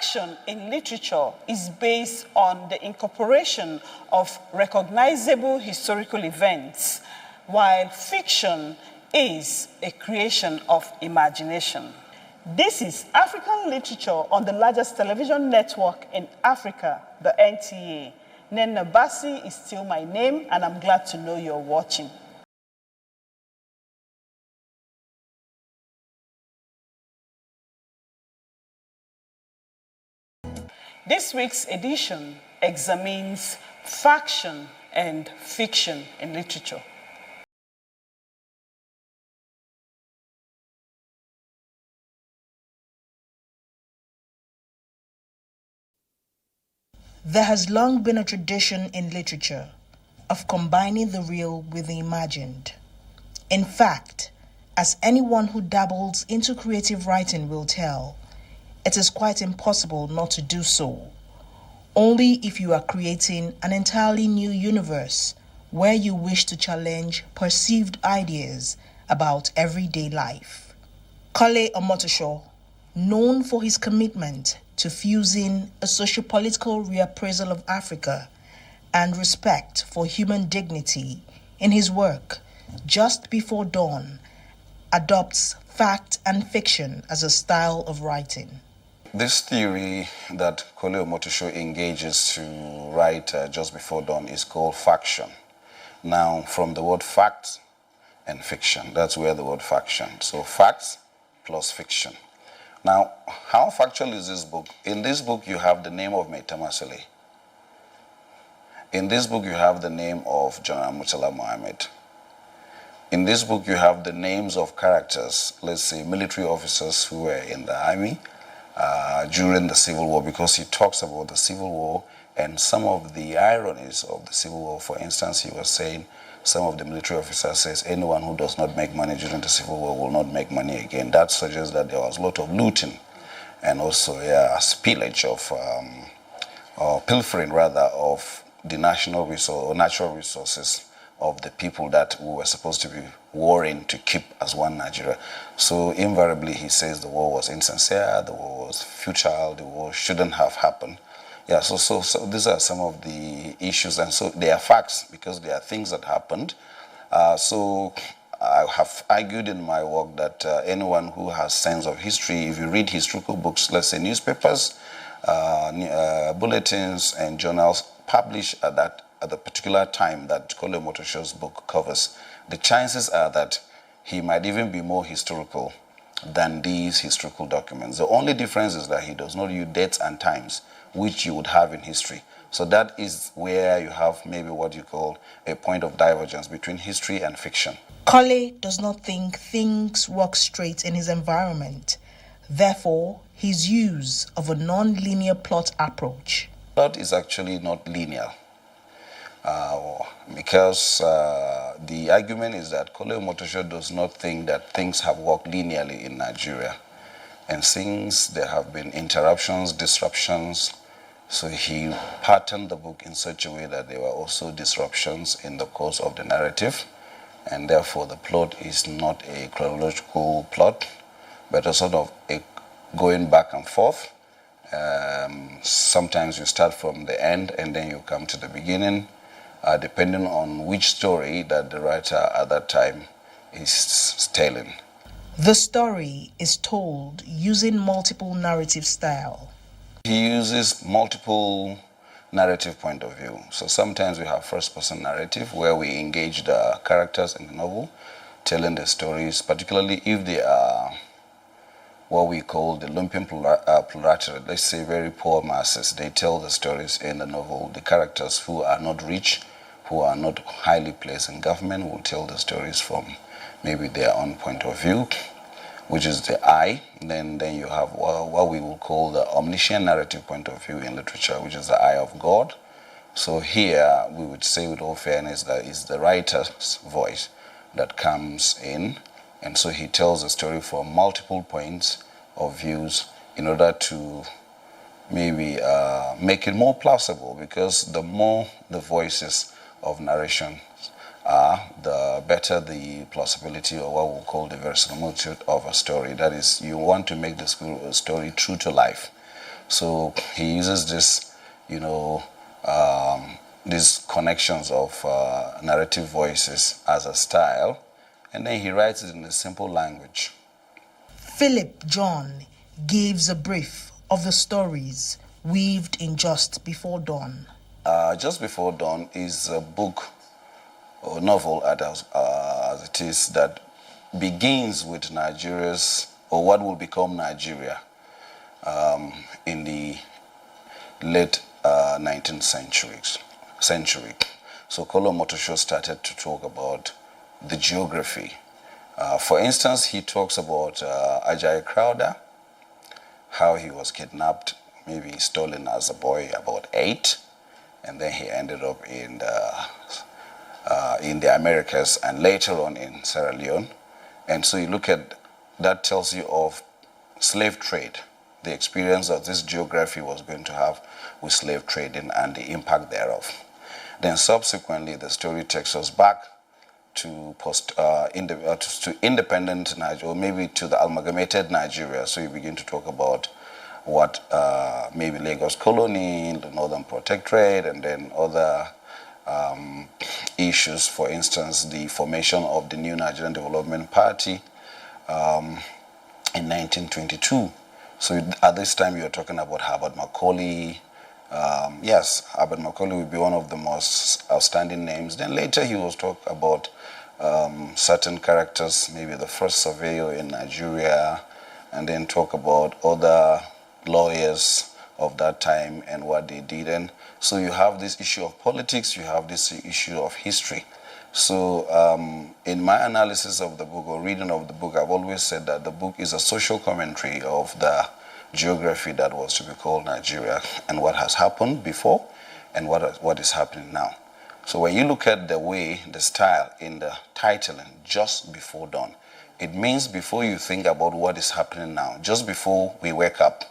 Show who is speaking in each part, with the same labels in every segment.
Speaker 1: Faction in literature is based on the incorporation of recognizable historical events, while fiction is a creation of imagination. This is African literature on the largest television network in Africa, the NTA. Nena Basi is still my name, and I'm glad to know you're watching. This week's edition examines faction and fiction in literature.
Speaker 2: There has long been a tradition in literature of combining the real with the imagined. In fact, as anyone who dabbles into creative writing will tell, it is quite impossible not to do so. Only if you are creating an entirely new universe where you wish to challenge perceived ideas about everyday life. Kole Omotosho, known for his commitment to fusing a socio-political reappraisal of Africa and respect for human dignity in his work, Just Before Dawn, adopts fact and fiction as a style of writing.
Speaker 3: This theory that Kole Omotosho engages to write Just Before Dawn is called faction. Now, from the word fact and fiction, that's where the word faction. So facts plus fiction. Now, how factual is this book? In this book, you have the name of Maitamasele. In this book, you have the name of General Murtala Mohammed. In this book, you have the names of characters, let's say military officers who were in the army during the Civil War, because he talks about the Civil War and some of the ironies of the Civil War. For instance, he was saying, some of the military officers says, anyone who does not make money during the Civil War will not make money again. That suggests that there was a lot of looting and also a spillage of, or pilfering rather, of the national resource or natural resources of the people that we were supposed to be warring to keep as one Nigeria. So invariably he says the war was insincere, the war was futile, the war shouldn't have happened. Yeah, so these are some of the issues, and so they are facts because they are things that happened. So I have argued in my work that anyone who has sense of history, if you read historical books, let's say newspapers, bulletins and journals published at the particular time that Kole Omotosho's book covers, the chances are that he might even be more historical than these historical documents. The only difference is that he does not use dates and times which you would have in history. So that is where you have maybe what you call a point of divergence between history and fiction.
Speaker 2: Kole does not think things work straight in his environment. Therefore, his use of a non-linear plot approach.
Speaker 3: Plot is actually not linear. Because the argument is that Kole Omotosho does not think that things have worked linearly in Nigeria. And since there have been interruptions, disruptions, so he patterned the book in such a way that there were also disruptions in the course of the narrative, and therefore the plot is not a chronological plot, but a sort of a going back and forth. Sometimes you start from the end and then you come to the beginning, depending on which story that the writer at that time is telling.
Speaker 2: The story is told using multiple narrative style.
Speaker 3: He uses multiple narrative point of view. So sometimes we have first-person narrative where we engage the characters in the novel, telling the stories, particularly if they are what we call the lumpen plurality, let's say very poor masses. They tell the stories in the novel. The characters who are not rich, who are not highly placed in government, will tell the stories from maybe their own point of view, which is the I. Then you have what we will call the omniscient narrative point of view in literature, which is the eye of God. So here we would say with all fairness that it's the writer's voice that comes in, and so he tells the story from multiple points of views in order to maybe make it more plausible, because the more the voices of narration are, the better the plausibility, or what we'll call the verisimilitude of a story. That is, you want to make the story true to life. So he uses this, these connections of narrative voices as a style, and then he writes it in a simple language.
Speaker 2: Philip John gives a brief of the stories weaved in Just Before Dawn.
Speaker 3: Just Before Dawn is a book or novel as it is that begins with Nigeria's, or what will become Nigeria, in the late 19th century. So Kolo Motosho started to talk about the geography. For instance, he talks about Ajayi Crowther, how he was kidnapped, maybe stolen as a boy, about 8, and then he ended up in the Americas and later on in Sierra Leone. And so you look at, that tells you of slave trade, the experience that this geography was going to have with slave trading and the impact thereof. Then subsequently, the story takes us back to independent Nigeria, or maybe to the amalgamated Nigeria. So you begin to talk about what maybe Lagos Colony, the Northern Protectorate, and then other issues. For instance, the formation of the new Nigerian Development Party in 1922. So at this time, you're talking about Herbert Macaulay. Yes, Herbert Macaulay will be one of the most outstanding names. Then later he was talk about certain characters, maybe the first surveyor in Nigeria, and then talk about other lawyers of that time and what they did. And so you have this issue of politics, you have this issue of history. So in my analysis of the book or reading of the book, I've always said that the book is a social commentary of the geography that was to be called Nigeria and what has happened before and what is happening now. So when you look at the way, the style in the titling, Just Before Dawn, it means before you think about what is happening now, just before we wake up,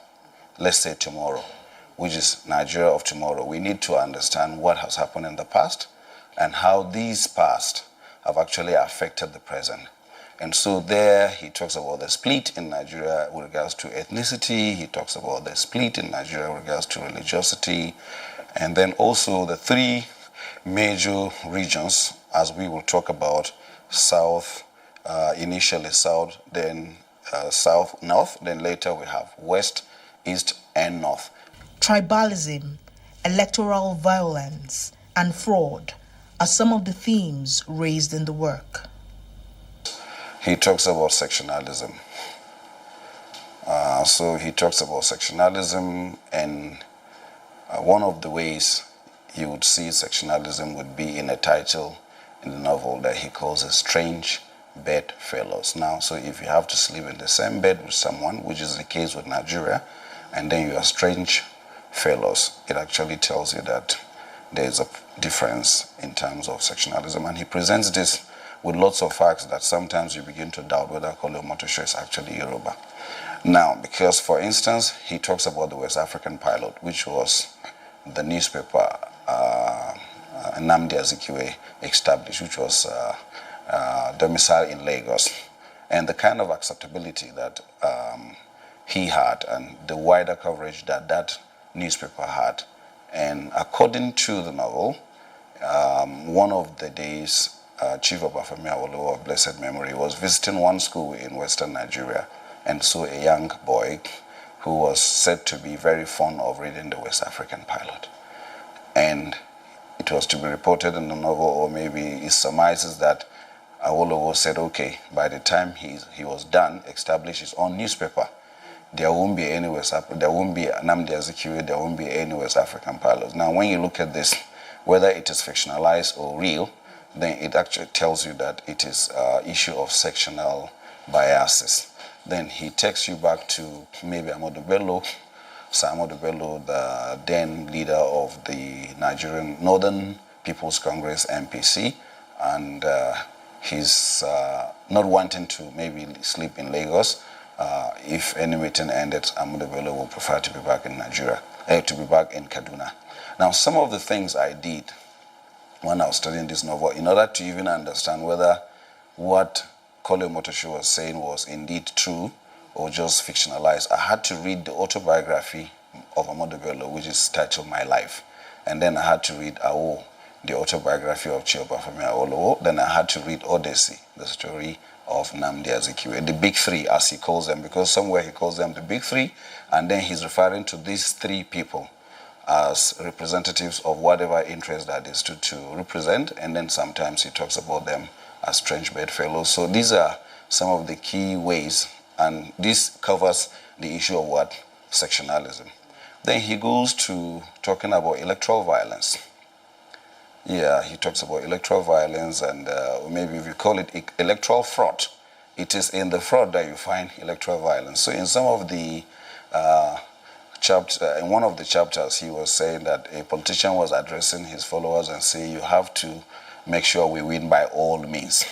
Speaker 3: let's say tomorrow, which is Nigeria of tomorrow, we need to understand what has happened in the past and how these past have actually affected the present. And so there he talks about the split in Nigeria with regards to ethnicity, he talks about the split in Nigeria with regards to religiosity, and then also the 3 major regions, as we will talk about, south, initially south, then south, north, then later we have west, east, and north.
Speaker 2: Tribalism, electoral violence, and fraud are some of the themes raised in the work.
Speaker 3: He talks about sectionalism. So he talks about sectionalism, and one of the ways you would see sectionalism would be in a title in the novel that he calls a strange bedfellows. Now, so if you have to sleep in the same bed with someone, which is the case with Nigeria, and then you are strange fellows, it actually tells you that there is a difference in terms of sectionalism. And he presents this with lots of facts that sometimes you begin to doubt whether Kolo Motosho is actually Yoruba. Now, because for instance, he talks about the West African Pilot, which was the newspaper Nnamdi Azikiwe established, which was domiciled in Lagos, and the kind of acceptability that he had and the wider coverage that that newspaper had. And according to the novel, one of the days, Chief Obafemi Awolowo of blessed memory was visiting one school in Western Nigeria and saw a young boy who was said to be very fond of reading the West African Pilot. And it was to be reported in the novel, or maybe it surmises that Awolowo said, okay, by the time he was done, establish his own newspaper, there won't be any there won't be Nnamdi Azikiwe, there won't be any West African Pilots. Now, when you look at this, whether it is fictionalized or real, then it actually tells you that it is an issue of sectional biases. Then he takes you back to maybe Ahmadu Bello, Sir Ahmadu Bello, the then leader of the Nigerian Northern People's Congress, NPC, and he's not wanting to maybe sleep in Lagos. If any meeting ended, Ahmadu Bello will prefer to be back in Nigeria, to be back in Kaduna. Now, some of the things I did when I was studying this novel, in order to even understand whether what Kolo Motosho was saying was indeed true or just fictionalized, I had to read the autobiography of Ahmadu Bello, which is titled My Life. And then I had to read Awo, the autobiography of Chiobafemi Awolowo. Then I had to read Odyssey, the story of Nnamdi Azikiwe, the big three, as he calls them, because somewhere he calls them the big three, and then he's referring to these three people as representatives of whatever interest that they stood to represent, and then sometimes he talks about them as trench bedfellows. So these are some of the key ways, and this covers the issue of what? Sectionalism. Then he goes to talking about electoral violence. Yeah, he talks about electoral violence, and maybe if you call it electoral fraud, it is in the fraud that you find electoral violence. So in some of the in one of the chapters, he was saying that a politician was addressing his followers and saying, you have to make sure we win by all means.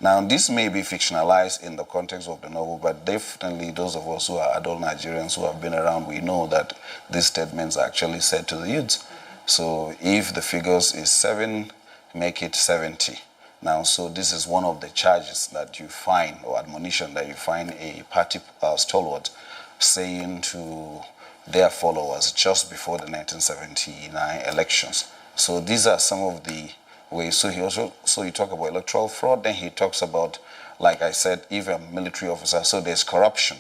Speaker 3: Now, this may be fictionalized in the context of the novel, but definitely those of us who are adult Nigerians who have been around, we know that these statements are actually said to the youths. So if the figures is 7, make it 70. Now, so this is one of the charges that you find, or admonition that you find a party stalwart saying to their followers just before the 1979 elections. So these are some of the ways. So you talk about electoral fraud, then he talks about, like I said, if a military officer, so there's corruption.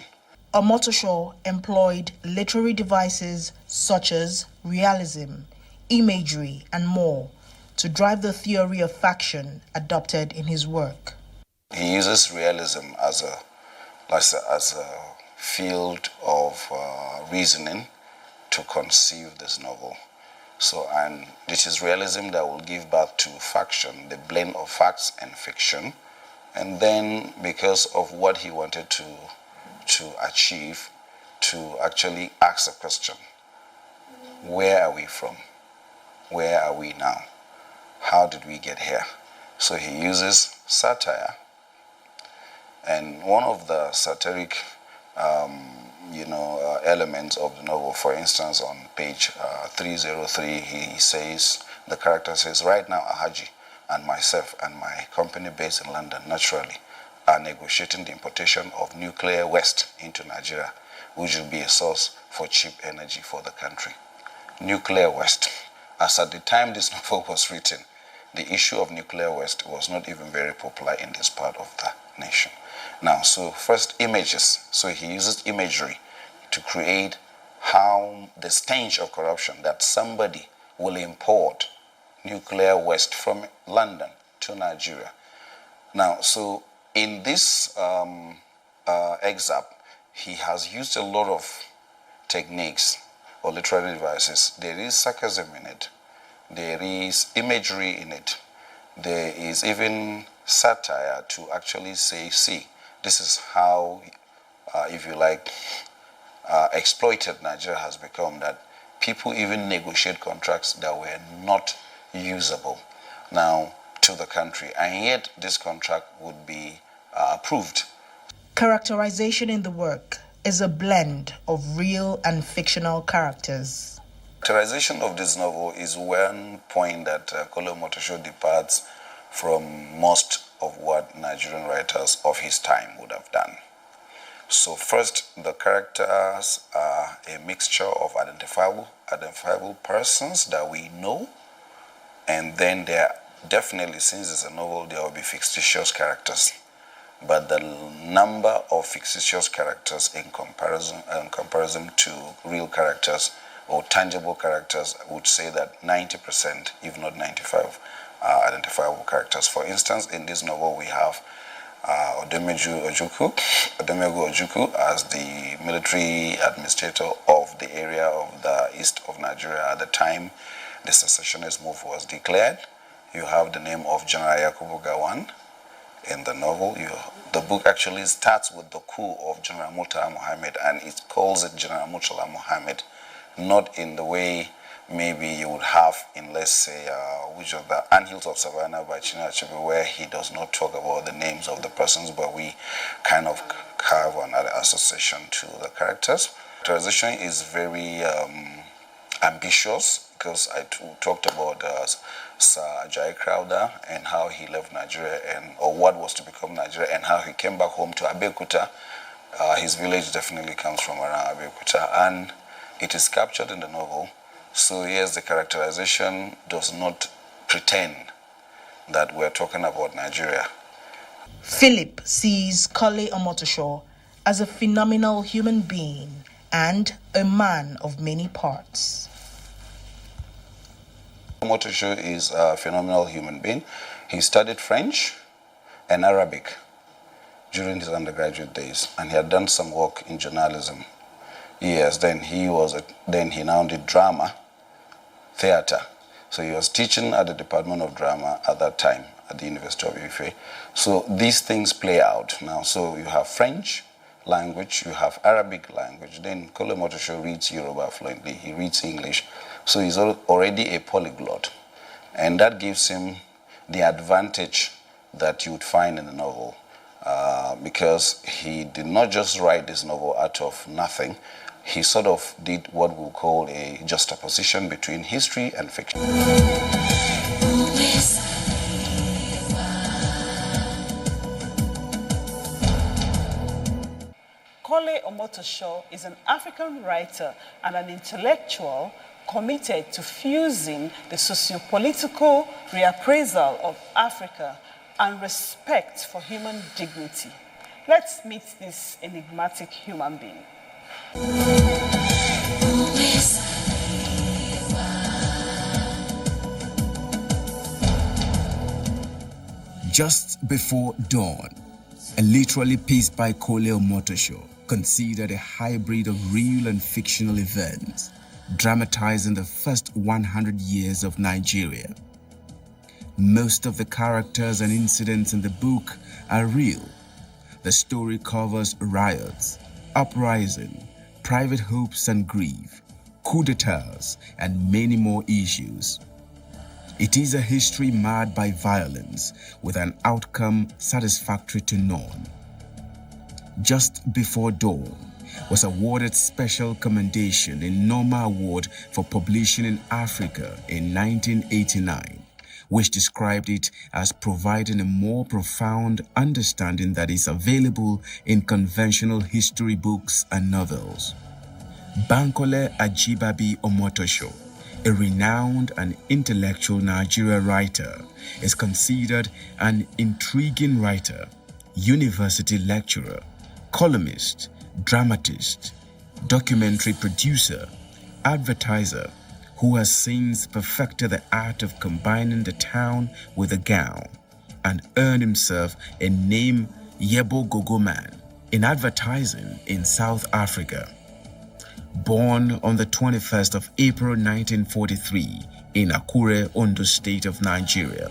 Speaker 2: Omotosho employed literary devices such as realism, imagery, and more to drive the theory of faction adopted in his work.
Speaker 3: He uses realism as a field of reasoning to conceive this novel. So, and it is realism that will give birth to faction, the blend of facts and fiction. And then, because of what he wanted to achieve, to actually ask a question: where are we from? Where are we now? How did we get here? So he uses satire. And one of the satiric elements of the novel, for instance, on page 303, he says, the character says, right now Ahaji and myself and my company based in London, naturally, are negotiating the importation of nuclear waste into Nigeria, which will be a source for cheap energy for the country. Nuclear waste. As at the time this novel was written, the issue of nuclear waste was not even very popular in this part of the nation. Now, so first, images. So he uses imagery to create how the stench of corruption, that somebody will import nuclear waste from London to Nigeria. Now, so in this excerpt, he has used a lot of techniques or literary devices. There is sarcasm in it. There is imagery in it. There is even satire to actually say, see, this is how, if you like, exploited Nigeria has become, that people even negotiate contracts that were not usable now to the country, and yet this contract would be approved.
Speaker 2: Characterization in the work is a blend of real and fictional characters.
Speaker 3: Characterization of this novel is one point that Kole Omotosho departs from most of what Nigerian writers of his time would have done. So first, the characters are a mixture of identifiable persons that we know, and then there are definitely, since it's a novel, there will be fictitious characters. But the number of fictitious characters in comparison to real characters or tangible characters, I would say that 90%, if not 95%, are identifiable characters. For instance, in this novel, we have Odemegu Ojukwu as the military administrator of the area of the east of Nigeria at the time the secessionist move was declared. You have the name of General Yakubu Gowon in the novel. The book actually starts with the coup of General Murtala Mohammed, and it calls it General Murtala Mohammed, not in the way maybe you would have in, let's say, which of the Anthills of Savannah by Chinua Achebe, where he does not talk about the names of the persons, but we kind of have another association to the characters. Characterization is very ambitious, because I talked about Sir Ajayi Crowther and how he left Nigeria, or what was to become Nigeria, and how he came back home to Abeokuta. His village definitely comes from around Abeokuta, and It is captured in the novel. So yes, the characterization does not pretend that we're talking about Nigeria.
Speaker 2: Philip sees Kole Omotosho as a phenomenal human being and a man of many parts.
Speaker 3: Omotosho is a phenomenal human being. He studied French and Arabic during his undergraduate days, and he had done some work in journalism. Yes, then he now did drama, theater. So he was teaching at the Department of Drama at that time at the University of Ife. So these things play out now. So you have French language, you have Arabic language. Then Kole Omotosho reads Yoruba fluently. He reads English. So he's already a polyglot. And that gives him the advantage that you would find in the novel. Because he did not just write this novel out of nothing. He sort of did what we'll call a juxtaposition between history and fiction.
Speaker 1: Kole Omotosho is an African writer and an intellectual committed to fusing the socio-political reappraisal of Africa and respect for human dignity. Let's meet this enigmatic human being.
Speaker 4: Just before dawn, a literary piece by Kole Omotosho considered a hybrid of real and fictional events, dramatizing the first 100 years of Nigeria. Most of the characters and incidents in the book are real. The story covers riots, uprising, private hopes and grief, coup d'etats, and many more issues. It is a history marred by violence with an outcome satisfactory to none. Just Before Dawn was awarded special commendation in Norma Award for Publishing in Africa in 1989, which described it as providing a more profound understanding that is available in conventional history books and novels. Bankole Ajibabi Omotosho, a renowned and intellectual Nigerian writer, is considered an intriguing writer, university lecturer, columnist, dramatist, documentary producer, advertiser, who has since perfected the art of combining the town with the gown and earned himself a name Yebo Gogo Man in advertising in South Africa. Born on the 21st of April 1943 in Akure, Ondo State of Nigeria,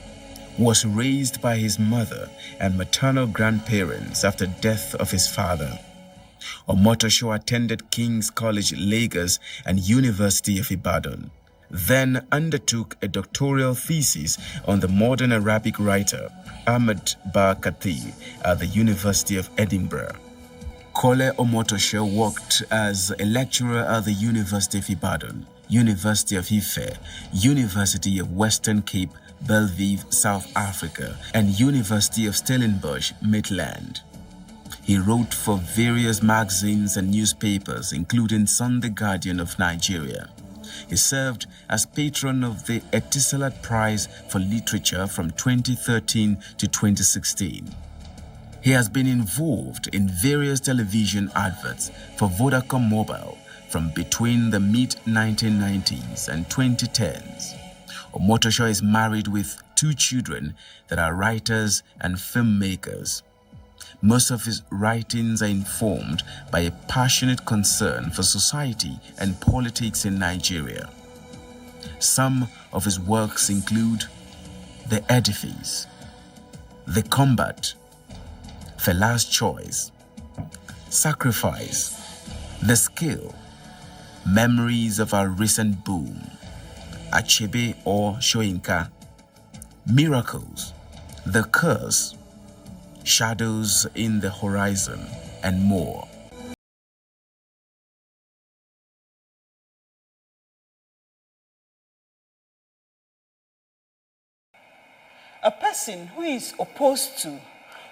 Speaker 4: was raised by his mother and maternal grandparents after death of his father. Omotosho attended King's College, Lagos and University of Ibadan, then undertook a doctoral thesis on the modern Arabic writer Ahmed Ba Kathi at the University of Edinburgh. Kole Omotosho worked as a lecturer at the University of Ibadan, University of Ife, University of Western Cape, Bellevue, South Africa, and University of Stellenbosch, Midland. He wrote for various magazines and newspapers, including Sunday Guardian of Nigeria. He served as patron of the Etisalat Prize for Literature from 2013 to 2016. He has been involved in various television adverts for Vodacom Mobile from between the mid-1990s and 2010s. Omotosho is married with 2 children that are writers and filmmakers. Most of his writings are informed by a passionate concern for society and politics in Nigeria. Some of his works include The Edifice, The Combat, Fela's Choice, Sacrifice, The Skill, Memories of Our Recent Boom, Achebe or Shoinka, Miracles, The Curse, Shadows in the Horizon, and more.
Speaker 1: A person who is opposed to,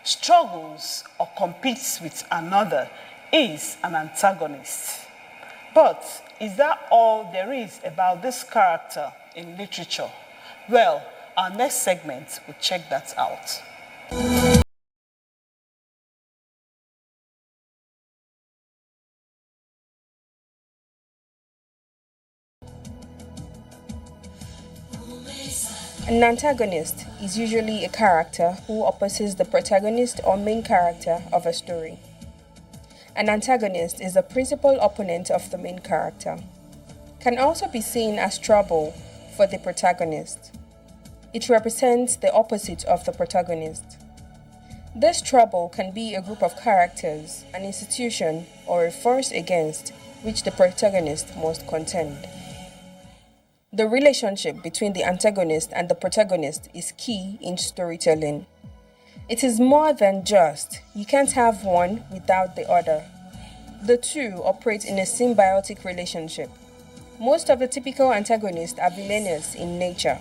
Speaker 1: struggles, or competes with another is an antagonist. But Is that all there is about this character in literature? Well, our next segment will check that out.
Speaker 5: An antagonist is usually a character who opposes the protagonist or main character of a story. An antagonist is the principal opponent of the main character. Can also be seen as trouble for the protagonist. It represents the opposite of the protagonist. This trouble can be a group of characters, an institution, or a force against which the protagonist must contend. The relationship between the antagonist and the protagonist is key in storytelling. It is more than just, you can't have one without the other. The two operate in a symbiotic relationship. Most of the typical antagonists are villainous in nature,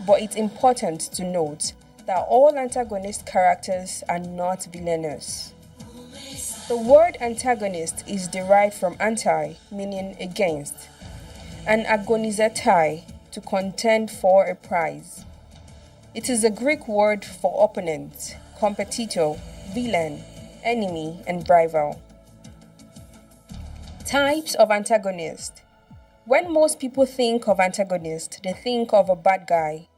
Speaker 5: but it's important to note that all antagonist characters are not villainous. The word antagonist is derived from anti, meaning against, and agonizetai, to contend for a prize. It is a Greek word for opponent, competitor, villain, enemy, and rival. Types of antagonist. When most people think of antagonist, they think of a bad guy.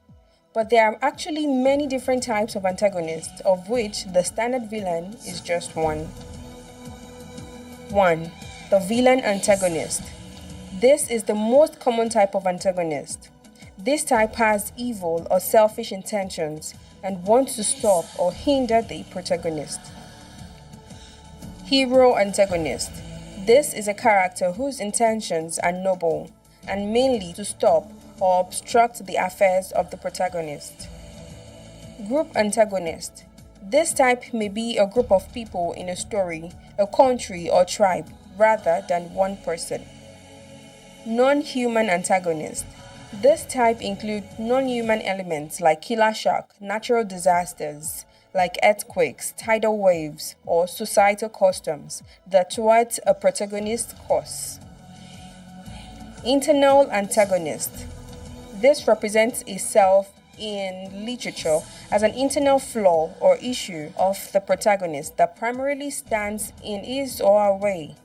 Speaker 5: But there are actually many different types of antagonists, of which the standard villain is just one. 1. The villain antagonist. This is the most common type of antagonist. This type has evil or selfish intentions and wants to stop or hinder the protagonist. Hero antagonist. This is a character whose intentions are noble and mainly to stop or obstruct the affairs of the protagonist. Group antagonist. This type may be a group of people in a story, a country, or tribe, rather than one person. Non-human antagonist. This type includes non-human elements like killer shark, natural disasters like earthquakes, tidal waves, or societal customs that thwart a protagonist's course. Internal antagonist. This represents itself in literature as an internal flaw or issue of the protagonist that primarily stands in his or her way.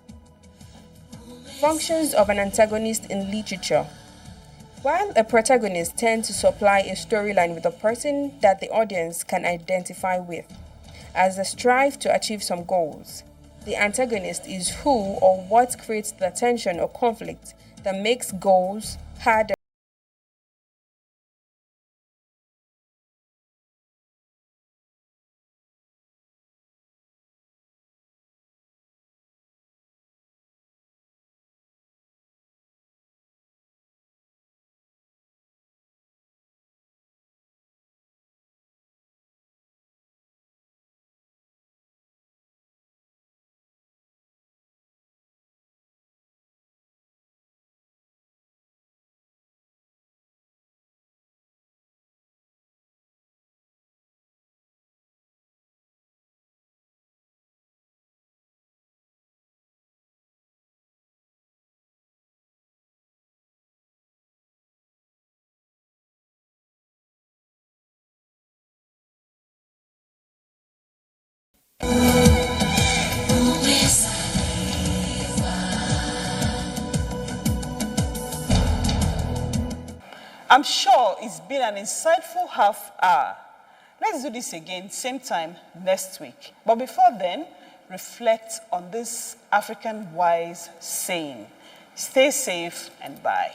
Speaker 5: Functions of an antagonist in literature. While a protagonist tends to supply a storyline with a person that the audience can identify with, as they strive to achieve some goals, the antagonist is who or what creates the tension or conflict that makes goals harder.
Speaker 1: I'm sure it's been an insightful half hour. Let's do this again, same time next week. But before then, reflect on this African wise saying. Stay safe and bye.